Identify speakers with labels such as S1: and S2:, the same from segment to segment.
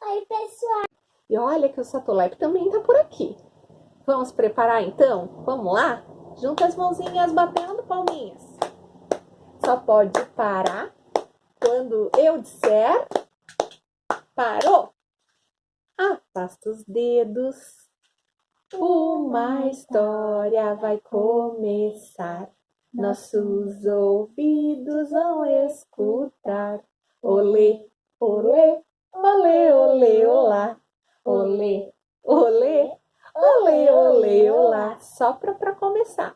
S1: Oi, pessoal.
S2: E olha que o Satolep também tá por aqui. Vamos preparar então? Vamos lá? Junta as mãozinhas batendo palminhas. Só pode parar quando eu disser parou. Afasta os dedos. Uma história vai começar. Nossos ouvidos vão escutar. Olê, olê, olê, olê, olá. Olê, olê, olê, olê, olá. Só para começar.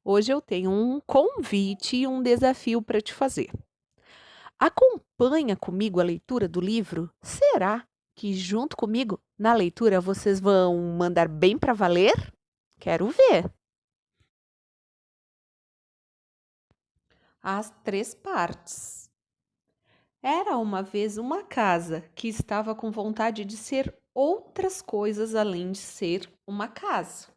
S2: Hoje eu tenho um convite e um desafio para te fazer. Acompanha comigo a leitura do livro? Será que junto comigo na leitura vocês vão mandar bem para valer? Quero ver. As três partes. Era uma vez uma casa que estava com vontade de ser outras coisas além de ser uma casa.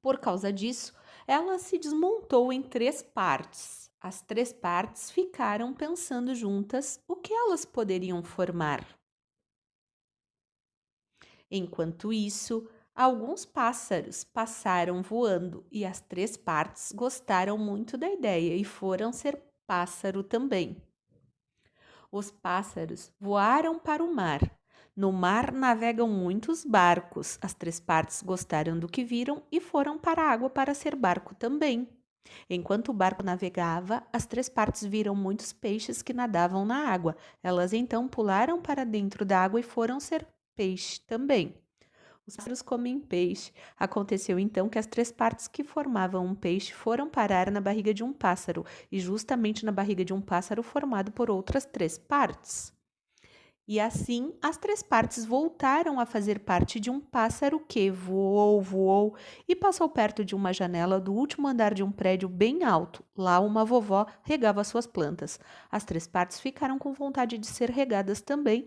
S2: Por causa disso, ela se desmontou em três partes. As três partes ficaram pensando juntas o que elas poderiam formar. Enquanto isso, alguns pássaros passaram voando e as três partes gostaram muito da ideia e foram ser pássaro também. Os pássaros voaram para o mar. No mar navegam muitos barcos. As três partes gostaram do que viram e foram para a água para ser barco também. Enquanto o barco navegava, as três partes viram muitos peixes que nadavam na água. Elas então pularam para dentro da água e foram ser peixe também. Os pássaros comem peixe. Aconteceu então que as três partes que formavam um peixe foram parar na barriga de um pássaro, e justamente na barriga de um pássaro formado por outras três partes. E assim, as três partes voltaram a fazer parte de um pássaro que voou, voou e passou perto de uma janela do último andar de um prédio bem alto. Lá uma vovó regava suas plantas. As três partes ficaram com vontade de ser regadas também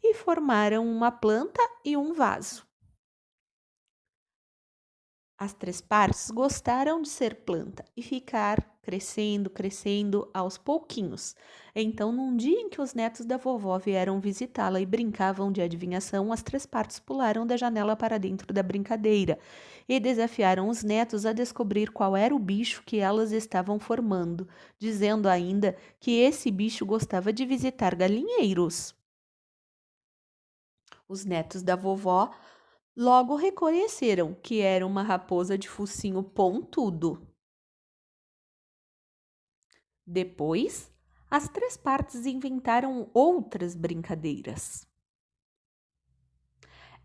S2: e formaram uma planta e um vaso. As três partes gostaram de ser planta e ficar crescendo, crescendo aos pouquinhos. Então, num dia em que os netos da vovó vieram visitá-la e brincavam de adivinhação, as três partes pularam da janela para dentro da brincadeira e desafiaram os netos a descobrir qual era o bicho que elas estavam formando, dizendo ainda que esse bicho gostava de visitar galinheiros. Os netos da vovó logo reconheceram que era uma raposa de focinho pontudo. Depois, as três partes inventaram outras brincadeiras.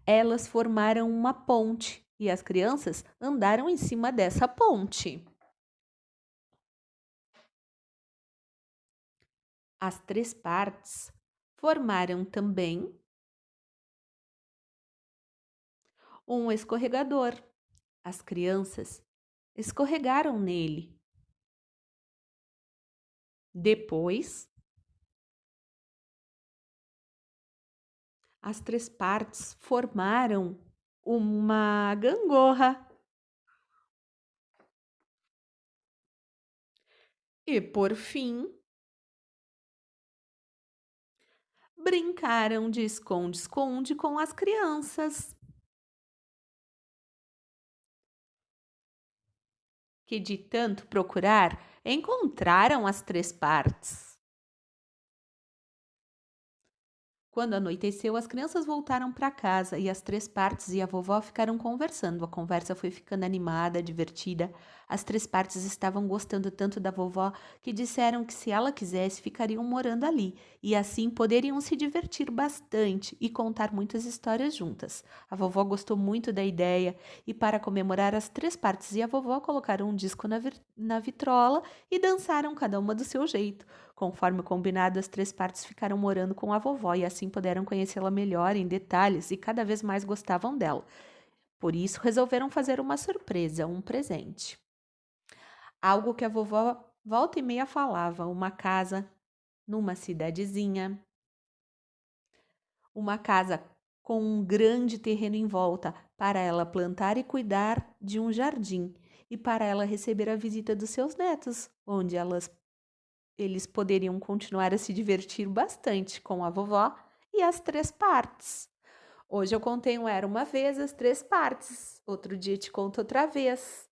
S2: Elas formaram uma ponte e as crianças andaram em cima dessa ponte. As três partes formaram também um escorregador. As crianças escorregaram nele. Depois, as três partes formaram uma gangorra. E, por fim, brincaram de esconde-esconde com as crianças, que de tanto procurar encontraram as três partes. Quando anoiteceu, as crianças voltaram para casa e as três partes e a vovó ficaram conversando. A conversa foi ficando animada, divertida. As três partes estavam gostando tanto da vovó que disseram que se ela quisesse, ficariam morando ali e assim poderiam se divertir bastante e contar muitas histórias juntas. A vovó gostou muito da ideia e, para comemorar, as três partes e a vovó colocaram um disco na vitrola e dançaram cada uma do seu jeito. Conforme combinado, as três partes ficaram morando com a vovó e assim puderam conhecê-la melhor em detalhes e cada vez mais gostavam dela. Por isso, resolveram fazer uma surpresa, um presente. Algo que a vovó volta e meia falava, uma casa numa cidadezinha, uma casa com um grande terreno em volta para ela plantar e cuidar de um jardim e para ela receber a visita dos seus netos, onde elas Eles poderiam continuar a se divertir bastante com a vovó e as três partes. Hoje eu contei um Era uma Vez, as três partes. Outro dia te conto outra vez.